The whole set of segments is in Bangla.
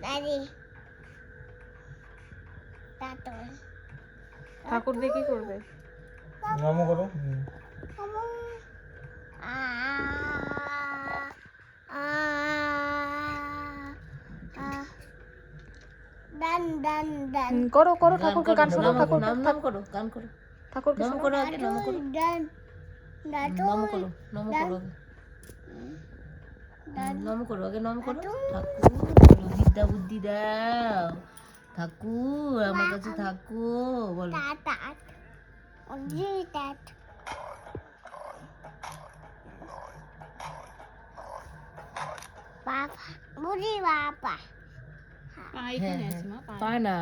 দাদি দাদু ঠাকুর দিয়ে কি করবে? নম করো। ডান ডান ডান করো করো, গান ঠাকুরকে করো, গান শোনাও, নাম ঠাকুর নাম নাম করো, গান করো, ঠাকুরকে নাম শোনাও। করো, আগে নাম করো, ডান দাদু নাম করো, নাম করো আগে। নাম করো আগে, নাম করো। ঠাকুর বলো, বিদ্যা বুদ্ধি দাও ঠাকুর, আমার কাছে থাকো বলো। টাটা ওজি টাট বাবা বুড়ি বাবা পা এখানে আছে মা, পা পায় না,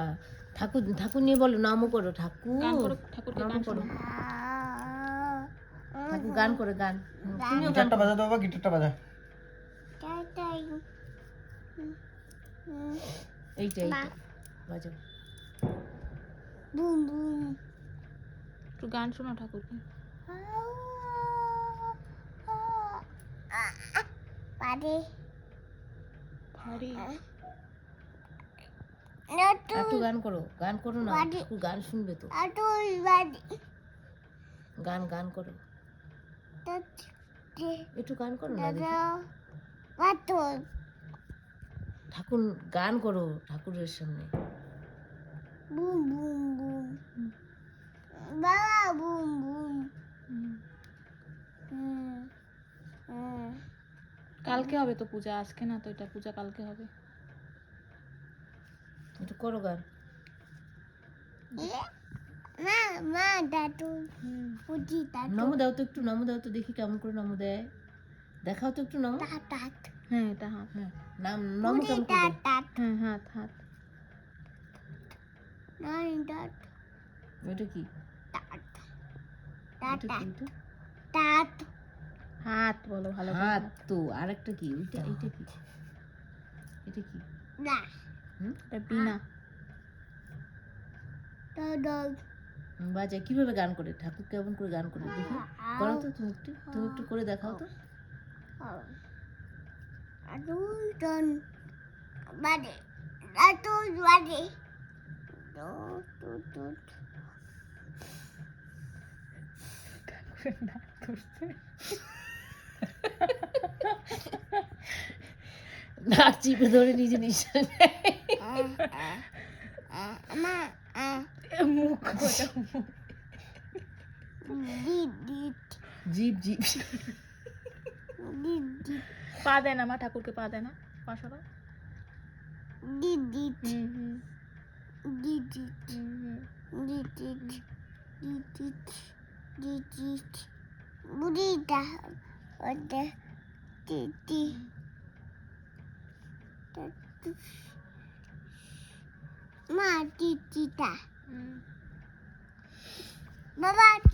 ঠাকুর ঠাকুর নিয়ে বলো, নামও করো ঠাকুর, গান করো, ঠাকুরকে নামও গান করো, শোনাও। ঠাকুর গান করে, গান তুমিও গান গিটারটা করো। বাজা দাও, বাবা গিটারটা বাজা। টাটাই এইটা এইটা বাজাও। বুম বুম একটু গান শোনাও ঠাকুরকে। পারে ভারী নটু একটু গান করো, গান করো না, বাড়ি। ঠাকুর গান শুনবে তো, আটুল বাড়ি গান গান করো, তাতে একটু গান করো না দেখি। দাদা পাটুল ঠাকুর গান করো ঠাকুরের সামনে। বুম বুম বুম বাবা বুম বুম কালকে হবে তো পূজা, আজকে না তো, এটা পূজা কালকে হবে। একটু করো গান। মা মা দাদু পুজি দাদু নমো দাও তো, একটু নমো দাও তো দেখি কেমন করে নমো দেয়, দেখাও তো একটু নমো। টাটাট হ্যাঁ এটা হাত, হ্যাঁ নাম নমো পুজি কেমন করে দেয়? টাটাট হ্যাঁ হাত হাত। নাই দাদ ওইটা কি, টাট ওইটা কি টাটাট ওইটা? টাট হাত বলো ভালো করে। হাত তো, আরেকটা কি ওইটা, এইটা কি, এটা কি? না এটা বিনা। দাদা বাজায় কিভাবে গান করে, ঠাকুর কেমন করে গান করে দেখি, করো তো তুমি একটু, তুমি একটু করে দেখাও তো। আদুল টন বাড়ি আদুল বাড়ি নাক চিপে ধরে নিজে নিঃশ্বাস নেয়। মা মুখ ওটা দিদিট জিপ জিপ দিদিট পা দেয় না মা, ঠাকুরকে পা দেয় না, পা সরা। দিদিট হুম হুম দিদিট হুম দিদিট দিদিট দিদিট বুড়িটা ওটা দিদি মা দিদিটা হুম। বাবা